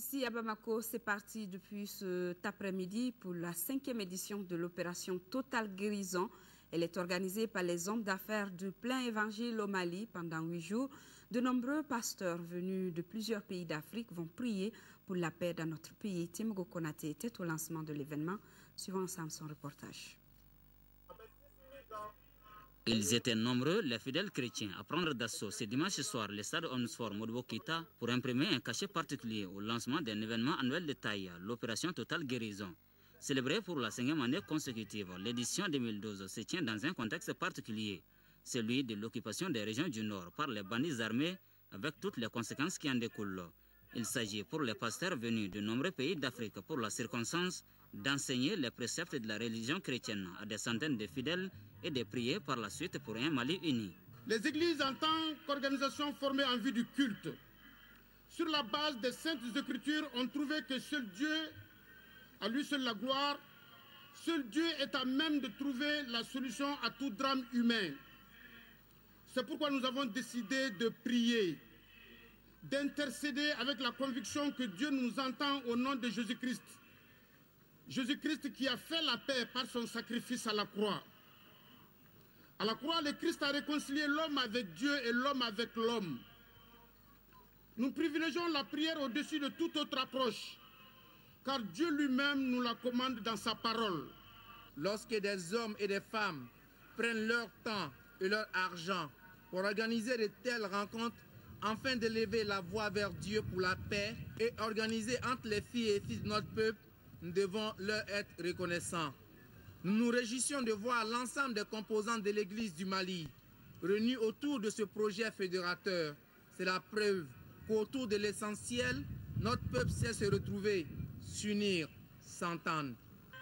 Ici à Bamako, c'est parti depuis cet après-midi pour la 5e édition de l'opération Total Guérison. Elle est organisée par les hommes d'affaires du plein évangile au Mali pendant 8 jours. De nombreux pasteurs venus de plusieurs pays d'Afrique vont prier pour la paix dans notre pays. Timgo Konaté était au lancement de l'événement. Suivons ensemble son reportage. Ils étaient nombreux, les fidèles chrétiens, à prendre d'assaut ce dimanche soir le stade Omnisport Modibo Keïta pour imprimer un cachet particulier au lancement d'un événement annuel de taille, l'opération Total Guérison. Célébrée pour la 5e année consécutive, l'édition 2012 se tient dans un contexte particulier, celui de l'occupation des régions du Nord par les bandits armés avec toutes les conséquences qui en découlent. Il s'agit pour les pasteurs venus de nombreux pays d'Afrique pour la circonstance d'enseigner les préceptes de la religion chrétienne à des centaines de fidèles et de prier par la suite pour un Mali uni. Les églises en tant qu'organisation formée en vue du culte, sur la base des saintes écritures, ont trouvé que seul Dieu, à lui seul la gloire, seul Dieu est à même de trouver la solution à tout drame humain. C'est pourquoi nous avons décidé de prier, d'intercéder avec la conviction que Dieu nous entend au nom de Jésus-Christ. Jésus-Christ qui a fait la paix par son sacrifice à la croix. À la croix, le Christ a réconcilié l'homme avec Dieu et l'homme avec l'homme. Nous privilégions la prière au-dessus de toute autre approche, car Dieu lui-même nous la commande dans sa parole. Lorsque des hommes et des femmes prennent leur temps et leur argent pour organiser de telles rencontres, afin d'élever la voix vers Dieu pour la paix et organiser entre les filles et fils de notre peuple, nous devons leur être reconnaissants. Nous nous réjouissons de voir l'ensemble des composants de l'Église du Mali réunis autour de ce projet fédérateur. C'est la preuve qu'autour de l'essentiel, notre peuple sait se retrouver, s'unir, s'entendre.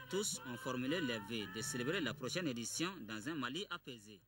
Tous ont formulé les vœux de célébrer la prochaine édition dans un Mali apaisé.